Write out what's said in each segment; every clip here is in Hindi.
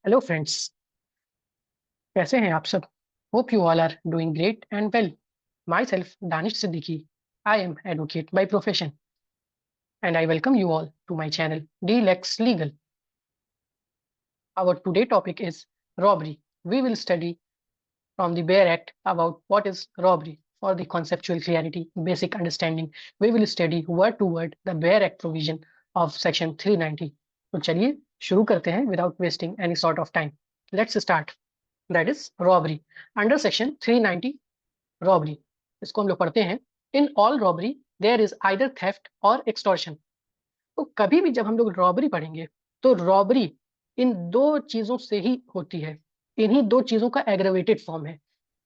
हेलो फ्रेंड्स, कैसे हैं आप सब। Hope you all are doing great and well. Myself Danish Siddiqui, I am advocate by profession and I welcome you all to my channel De Lex Legal. Our today topic is robbery. We will study from the Bare Act about what is robbery. For the conceptual clarity, basic understanding, we will study word to word the Bare Act provision of section 390. तो चलिए शुरू करते हैं without wasting any sort of time. Let's start. That is robbery. Under section 390, robbery, इसको हम लोग पढ़ते हैं। In all robbery there is either theft or extortion. तो कभी भी जब हम लोग रॉबरी पढ़ेंगे तो रॉबरी इन दो चीजों से ही होती है। इन्हीं दो चीजों का एग्रावेटेड फॉर्म है।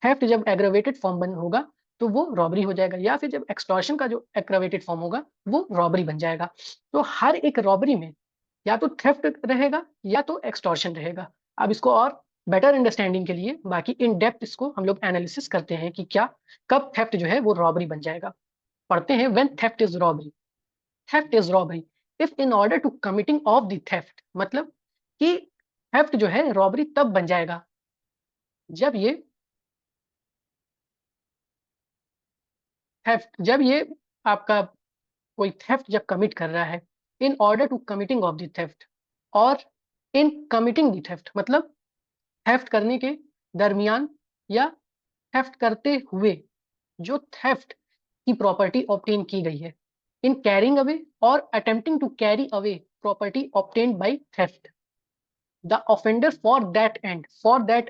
थेफ्ट जब एग्रावेटेड फॉर्म बन होगा तो वो रॉबरी हो जाएगा, या फिर जब एक्सटॉर्शन का जो एग्रावेटेड फॉर्म होगा वो रॉबरी बन जाएगा। तो हर एक रॉबरी में या तो थेफ्ट रहेगा या तो एक्सटॉर्शन रहेगा। अब इसको और बेटर अंडरस्टैंडिंग के लिए बाकी इन डेप्थ इसको हम लोग एनालिसिस करते हैं कि क्या कब थेफ्ट जो है वो रॉबरी बन जाएगा। पढ़ते हैं। When theft is robbery, theft is robbery if in order to committing of the theft, मतलब कि थेफ्ट जो है रॉबरी तब बन जाएगा जब ये जब ये आपका कोई थेफ्ट जब कमिट कर रहा है in order to committing of the theft, और इन कमिटिंग द थेफ्ट मतलब थेफ्ट करने के दरमियान या थेफ्ट करते हुए जो थेफ्ट की प्रॉपर्टी ऑब्टेन की गई है। इन कैरिंग अवे और attempting to carry away property obtained by theft, the offender for that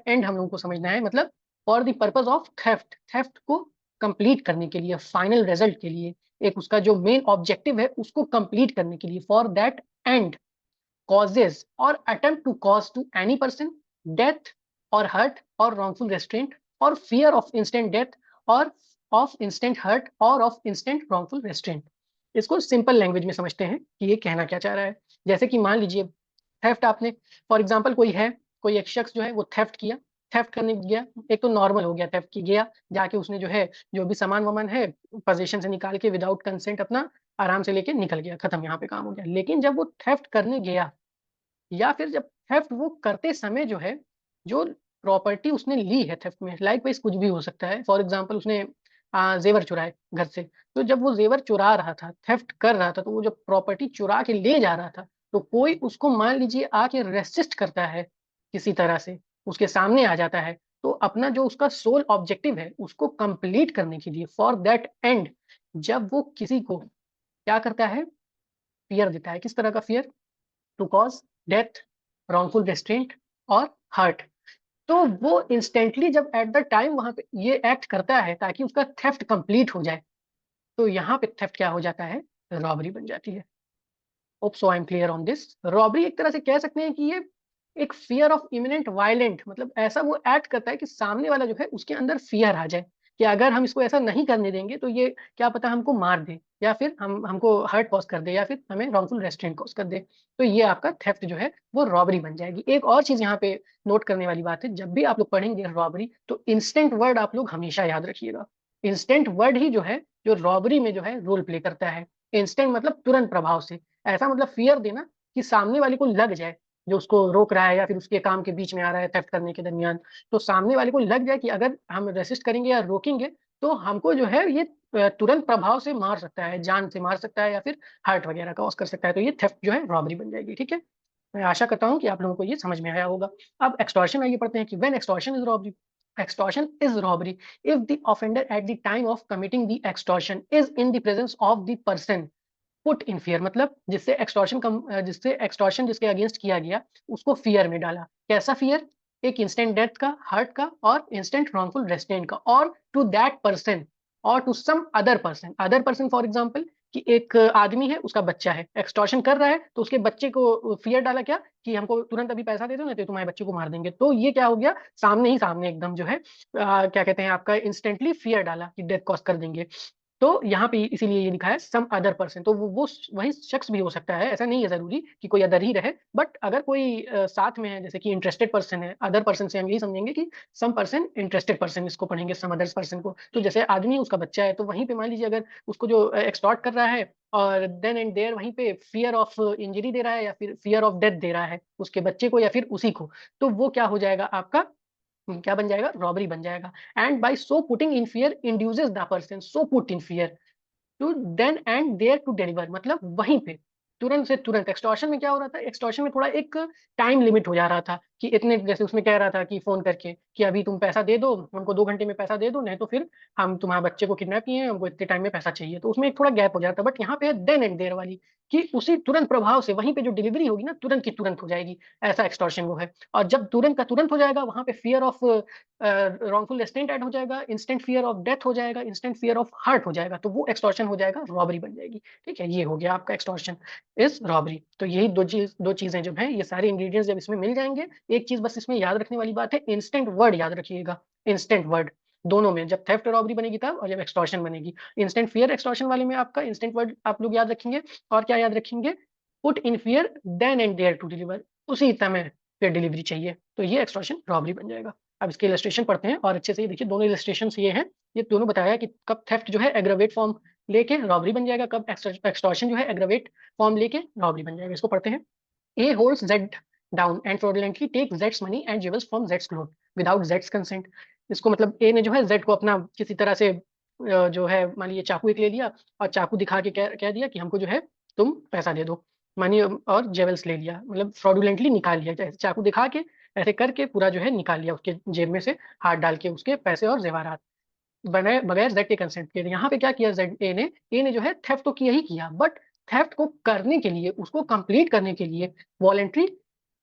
and हम लोगों को समझना है, मतलब for the purpose of theft, theft को कंप्लीट करने के लिए, फाइनल रिजल्ट के लिए, एक उसका जो मेन ऑब्जेक्टिव है उसको कंप्लीट करने के लिए, for that and causes or attempt to cause to any person death or hurt or wrongful restraint or fear of instant death or of instant hurt or of instant wrongful restraint। इसको सिंपल लैंग्वेज में समझते हैं कि ये कहना क्या चाह रहा है। जैसे कि मान लीजिए थेफ्ट आपने, फॉर एग्जांपल कोई है, कोई एक शख्स जो है वो थेफ्ट किया, थेफ्ट करने गया। एक तो नॉर्मल हो गया, थेफ्ट की गया, जाके उसने जो है जो भी सामान वामान है पोजीशन से निकाल के विदाउट कंसेंट अपना आराम से लेके निकल गया, खत्म, यहाँ पे काम हो गया। लेकिन जब वो थेफ्ट करने गया या फिर जब थेफ्ट वो करते समय जो है जो प्रॉपर्टी उसने ली है थेफ्ट में, लाइक वाइज कुछ भी हो सकता है। फॉर एग्जांपल उसने जेवर चुराए घर से, तो जब वो जेवर चुरा रहा था, थेफ्ट कर रहा था, तो वो जब प्रॉपर्टी चुरा के ले जा रहा था तो कोई उसको मान लीजिए आके रेसिस्ट करता है, किसी तरह से उसके सामने आ जाता है, तो अपना जो उसका सोल ऑब्जेक्टिव है उसको कंप्लीट करने के लिए, फॉर दैट एंड, जब वो किसी को क्या करता है, फियर देता है। किस तरह का fear? To cause death, wrongful restraint और हर्ट। तो वो इंस्टेंटली जब एट द टाइम वहां पे ये एक्ट करता है ताकि उसका थेफ्ट कंप्लीट हो जाए, तो यहाँ पे थेफ्ट क्या हो जाता है, रॉबरी बन जाती है। Hope so I am clear on this. Robbery एक तरह से कह सकते हैं कि ये एक फियर ऑफ इमिनेंट वायलेंट, मतलब ऐसा वो एक्ट करता है कि सामने वाला जो है उसके अंदर फियर आ जाए कि अगर हम इसको ऐसा नहीं करने देंगे तो ये क्या पता हमको मार दे, या फिर हमको हर्ट कॉज कर दे, या फिर हमें रॉन्गफुल रेस्ट्रेंट कॉज कर दे। तो ये आपका थेफ्ट जो है वो रॉबरी बन जाएगी। एक और चीज यहाँ पे नोट करने वाली बात है, जब भी आप लोग पढ़ेंगे रॉबरी तो इंस्टेंट वर्ड आप लोग हमेशा याद रखिएगा। इंस्टेंट वर्ड ही जो है जो रॉबरी में जो है रोल प्ले करता है। इंस्टेंट मतलब तुरंत प्रभाव से, ऐसा मतलब फियर देना कि सामने वाले को लग जाए, जो उसको रोक रहा है या फिर उसके काम के बीच में आ रहा है थेफ्ट करने के दरमियान, तो सामने वाले को लग जाए कि अगर हम रेसिस्ट करेंगे या रोकेंगे तो हमको जो है ये तुरंत प्रभाव से मार सकता है, जान से मार सकता है, या फिर हार्ट वगैरह का कॉज कर सकता है। तो ये थेफ्ट जो है रॉबरी बन जाएगी। ठीक है, मैं आशा करता हूँ कि आप लोगों को ये समझ में आया होगा। अब एक्सटॉर्शन आइए पढ़ते हैं कि when extortion is robbery, extortion is robbery if the offender at the time of committing the extortion is in the presence of the person put in fear, मतलब जिससे एक्सटॉर्शन जिसके अगेंस्ट किया गया उसको फियर में डाला। कैसा फियर? एक इंस्टेंट डेथ का, हर्ट का और इंस्टेंट रॉन्गफुल रेस्ट्रेंट का, और टू दैट पर्सन और to some other person. Other person for example कि एक आदमी है, उसका बच्चा है, एक्सटॉर्शन कर रहा है तो उसके बच्चे को फियर डाला, क्या कि हमको तुरंत अभी पैसा दे दो, नहीं तो तुम्हारे बच्चे को मार देंगे। तो ये क्या हो गया, सामने ही सामने एकदम जो है क्या कहते हैं आपका इंस्टेंटली फियर डाला कि डेथ कॉज कर देंगे। तो यहाँ पे इसीलिए ये लिखा है सम अदर पर्सन, तो वो वही शख्स भी हो सकता है, ऐसा नहीं है जरूरी कि कोई अदर ही रहे, बट अगर कोई साथ में है, जैसे कि इंटरेस्टेड पर्सन है, अदर पर्सन से हम यही समझेंगे कि सम पर्सन इंटरेस्टेड पर्सन, इसको पढ़ेंगे सम अदर पर्सन को। तो जैसे आदमी उसका बच्चा है, तो वहीं पे मान लीजिए अगर उसको जो एक्सटॉर्ट कर रहा है और देन एंड देयर वहीं पे फियर ऑफ इंजरी दे रहा है या फिर फियर ऑफ डेथ दे रहा है उसके बच्चे को या फिर उसी को, तो वो क्या हो जाएगा आपका, क्या बन जाएगा, रॉबरी बन जाएगा। And by so putting in fear induces the person, so put in fear to then and there to deliver, मतलब वहीं पे तुरंत से तुरंत। एक्सटॉर्शन में क्या हो रहा था, एक्सटॉर्शन में थोड़ा एक टाइम लिमिट हो जा रहा था कि इतने, जैसे उसमें कह रहा था कि फोन करके कि अभी तुम पैसा दे दो हमको, 2 घंटे में पैसा दे दो, नहीं तो फिर हम तुम्हारे बच्चे को किडनैप किए हैं, हमको इतने टाइम में पैसा चाहिए, तो उसमें एक थोड़ा गैप हो जाता है। बट यहाँ पे देन एंड देयर वाली कि उसी तुरंत प्रभाव से वहीं पे जो डिलीवरी होगी ना, तुरंत की तुरंत हो जाएगी, ऐसा एक्सटॉर्शन वो है। और जब तुरंत का तुरंत हो जाएगा, वहां पे fear of wrongful restraint add हो जाएगा, इंस्टेंट फियर ऑफ डेथ हो जाएगा, इंस्टेंट फियर ऑफ हर्ट हो जाएगा, तो वो एक्सटॉर्शन हो जाएगा, रॉबरी बन जाएगी। ठीक है, ये हो गया आपका एक्सटॉर्शन इज रॉबरी। तो यही दो चीजें जब हैं, ये सारे इंग्रेडिएंट्स जब इसमें मिल जाएंगे, एक चीज बस इसमें याद रखने वाली बात है, इंस्टेंट वर्ड याद रखिएगा, इंस्टेंट वर्ड दोनों में, जब थेफ्ट रॉबरी बनेगी तब और जब एक्सटॉर्शन बनेगी। इंस्टेंट फियर एक्सटॉर्शन वाले में आपका इंस्टेंट वर्ड आप लोग याद रखेंगे, और क्या याद रखेंगे, put in fear then and there to deliver, उसी समय फिर डिलीवरी चाहिए, तो ये एक्सटॉर्शन रॉबरी बन जाएगा। अब इसके इलस्ट्रेशन पढ़ते हैं और अच्छे से ये देखिए, दोनों इलस्ट्रेशन ये हैं, ये दोनों बताया कि कब थेफ्ट जो है एग्रावेट फॉर्म लेके रॉबरी बन जाएगा, कब एक्सटॉर्शन जो है एग्रावेट फॉर्म लेके रॉबरी बन जाएगा। इसको पढ़ते हैं। ए holds Z down and fraudulently take Jades money and jewels from Jades cloth without Jades consent. इसको मतलब ए ने जो है जेड को अपना किसी तरह से जो है मान लीजिए चाकू एक ले लिया और चाकू दिखा के कह दिया कि हमको जो है तुम पैसा दे दो, मनी और जेवल्स ले लिया, मतलब फ्रॉडुलेंटली निकाल लिया, जैसे चाकू दिखा के ऐसे करके पूरा जो है निकाल लिया उसके जेब में से, हाथ डाल के उसके पैसे और जेवरात, बगैर बगैर जेड के कंसेंट के। यहाँ पे क्या किया जेड ए ने जो है थेफ्ट तो किया ही किया, बट थेफ्ट को करने के लिए, उसको कंप्लीट करने के लिए वॉलेंट्री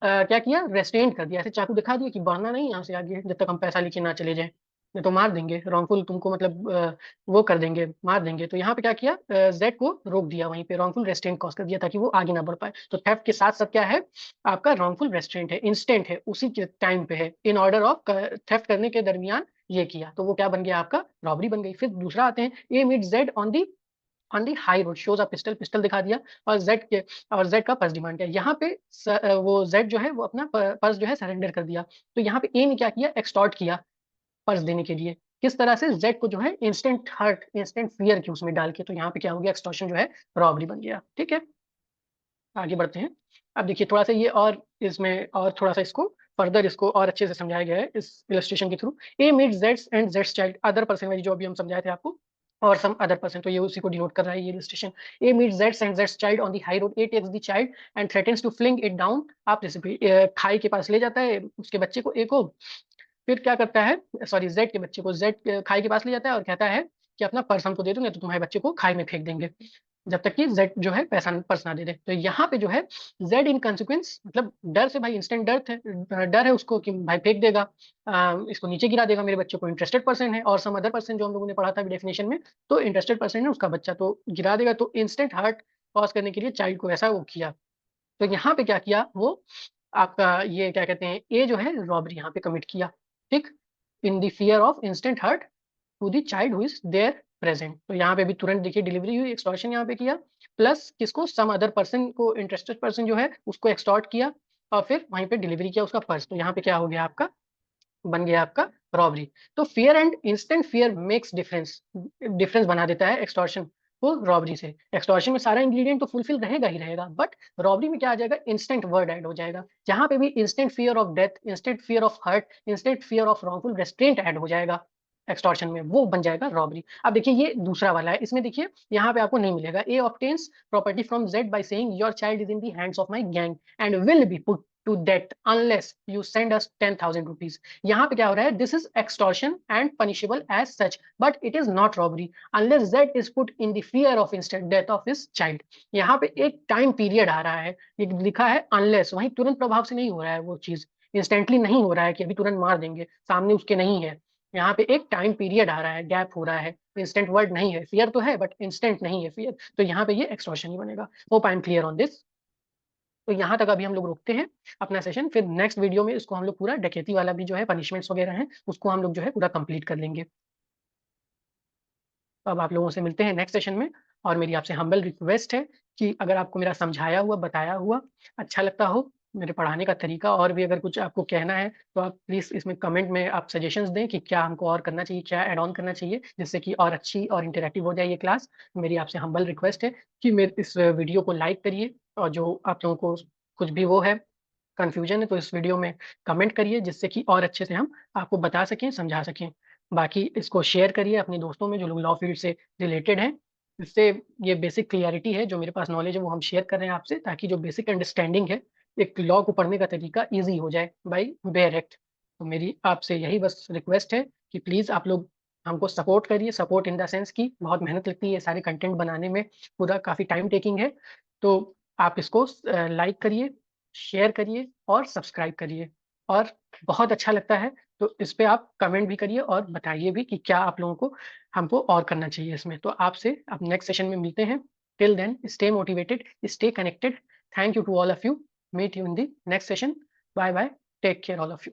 क्या किया, रेस्ट्रेंट कर दिया, ऐसे चाकू दिखा दिया कि बढ़ना नहीं यहाँ से आगे जब तक हम पैसा लेके ना चले जाएं, नहीं तो मार देंगे, रॉन्गफुल तुमको मतलब वो कर देंगे, मार देंगे। तो यहाँ पे क्या किया, जेड को रोक दिया वहीं पे, रॉन्गफुल रेस्ट्रेंट कॉज कर दिया ताकि वो आगे ना बढ़ पाए। तो थेफ्ट के साथ साथ क्या है आपका, रॉन्गफुल रेस्ट्रेंट है, इंस्टेंट है, उसी के टाइम पे है, इन ऑर्डर ऑफ थेफ्ट करने के दरमियान ये किया, तो वो क्या बन गया आपका, रॉबरी बन गई। फिर दूसरा आते हैं, A meet Z on the high road shows a pistol, pistol दिखा दिया, और जेड का पर्स डिमांड किया। यहाँ पे वो जेड जो है वो अपना पर्स जो है सरेंडर कर दिया। तो यहाँ पे ए ने क्या किया, एक्सटॉर्ट किया पर्स देने के लिए, किस तरह से, जेड को जो है इंस्टेंट हर्ट, इंस्टेंट फियर की उसमें डाल के, तो यहाँ पे क्या हो गया, एक्सटॉर्शन जो है रॉबरी बन गया। ठीक है, आगे बढ़ते हैं। अब देखिए थोड़ा सा ये और इसमें और थोड़ा सा इसको फर्दर इसको और अच्छे से समझाया गया है इस इलस्ट्रेशन के through. A meet Jades and Jades child other person वाली जो अभी हम समझाए थे आपको, और सम अदर पर्सन, तो ये उसी को डिनोट कर रहा है ये illustration. A meet Jades and Jades child on the high road, A takes the child and threatens to fling it down आप रेसिपी, खाई के पास ले जाता है उसके बच्चे को, ए को, फिर क्या करता है, सॉरी जेड के बच्चे को, जेड खाई के पास ले जाता है और कहता है कि अपना पर्स हमको दे दो, नहीं तो तुम्हारे बच्चे को खाई में फेंक देंगे, जब तक कि जेड जो है पैसा पर्स ना दे दे। तो यहाँ पे जो है जेड इन कंसिक्वेंस, मतलब डर से, भाई इंस्टेंट डर है उसको कि भाई फेंक देगा, इसको नीचे गिरा देगा मेरे बच्चे को, इंटरेस्टेड पर्सन है, और सम अदर पर्सन जो हम लोगों ने पढ़ा था डेफिनेशन में, तो इंटरेस्टेड पर्सन है उसका बच्चा, तो गिरा देगा, तो इंस्टेंट हार्ट कॉज करने के लिए चाइल्ड को ऐसा वो किया। तो यहाँ पे क्या किया वो आपका, ये क्या कहते हैं, ए जो है रॉबरी यहाँ पे कमिट किया, ठीक, in the fear of instant hurt to the child who is there present. तो यहाँ पे भी तुरंत देखिए डिलीवरी हुई, एक्सटॉर्शन यहाँ पे किया, प्लस किसको, सम अदर पर्सन को, इंटरेस्टेड पर्सन जो है उसको एक्सटॉर्ट किया, और फिर वहीं पे डिलीवरी किया उसका पर्स, तो यहाँ पे क्या हो गया आपका, बन गया आपका रॉबरी। तो fear and instant fear makes difference, difference बना देता है एक्सटॉर्शन को रॉबरी से। एक्सटॉर्शन में सारा इंग्रेडिएंट तो फुलफिल रहेगा ही रहेगा, बट रॉबरी में क्या आ जाएगा, इंस्टेंट वर्ड ऐड हो जाएगा, जहां पे भी instant fear of death, instant fear of hurt, instant fear of wrongful restraint add हो जाएगा एक्सटॉर्शन में, वो बन जाएगा रॉबरी। अब देखिए ये दूसरा वाला है, इसमें देखिए यहाँ पे आपको नहीं मिलेगा, A obtains property from Z by saying your child is in the hands of my gang and will be put to death unless you send us 10,000 rupees. यहाँ पे क्या हो रहा है, this is extortion and punishable as such, but it is not robbery unless Z is put in the fear of instant death of his child. यहाँ पे एक टाइम पीरियड आ रहा है, ये लिखा है अनलेस, वहीं तुरंत प्रभाव से नहीं हो रहा है वो चीज, इंस्टेंटली नहीं हो रहा है कि अभी तुरंत मार देंगे, सामने उसके नहीं है, यहाँ पे एक टाइम पीरियड आ रहा है, गैप हो रहा है, इंस्टेंट वर्ड नहीं है, फियर तो है बट इंस्टेंट नहीं है फियर, तो यहाँ पे ये एक्सटॉर्शन ही बनेगा। Hope I am clear on this. तो यहाँ तक अभी हम लोग रोकते हैं अपना सेशन, फिर नेक्स्ट वीडियो में इसको हम लोग पूरा डकैती वाला भी जो है पनिशमेंट्स वगैरह हैं उसको हम लोग जो है पूरा कंप्लीट कर लेंगे। तो अब आप लोगों से मिलते हैं नेक्स्ट सेशन में, और मेरी आपसे हम्बल रिक्वेस्ट है कि अगर आपको मेरा समझाया हुआ, बताया हुआ अच्छा लगता हो, मेरे पढ़ाने का तरीका, और भी अगर कुछ आपको कहना है तो आप प्लीज़ इसमें कमेंट में आप सजेशंस दें कि क्या हमको और करना चाहिए, क्या ऐड ऑन करना चाहिए, जिससे कि और अच्छी और इंटरैक्टिव हो जाए ये क्लास। मेरी आपसे हम्बल रिक्वेस्ट है कि मेरे इस वीडियो को लाइक करिए, और जो आप लोगों को कुछ भी वो है, कन्फ्यूजन है, तो इस वीडियो में कमेंट करिए, जिससे कि और अच्छे से हम आपको बता सकें, समझा सकें। बाकी इसको शेयर करिए अपने दोस्तों में जो लोग लॉ फील्ड से रिलेटेड हैं। इससे ये बेसिक क्लैरिटी है, जो मेरे पास नॉलेज है वो हम शेयर कर रहे हैं आपसे, ताकि जो बेसिक अंडरस्टैंडिंग है, एक लॉ को पढ़ने का तरीका ईज़ी हो जाए बाय बेयर एक्ट। तो मेरी आपसे यही बस रिक्वेस्ट है कि प्लीज़ आप लोग हमको सपोर्ट करिए, सपोर्ट इन द सेंस कि बहुत मेहनत लगती है ये सारे कंटेंट बनाने में, पूरा काफ़ी टाइम टेकिंग है। तो आप इसको लाइक करिए, शेयर करिए और सब्सक्राइब करिए, और बहुत अच्छा लगता है तो इस पे आप कमेंट भी करिए और बताइए भी कि क्या आप लोगों को हमको और करना चाहिए इसमें। तो आपसे अब नेक्स्ट सेशन में मिलते हैं। Till then stay motivated, stay connected. Thank you to all of you. Meet you in the next session. Bye bye. Take care all of you.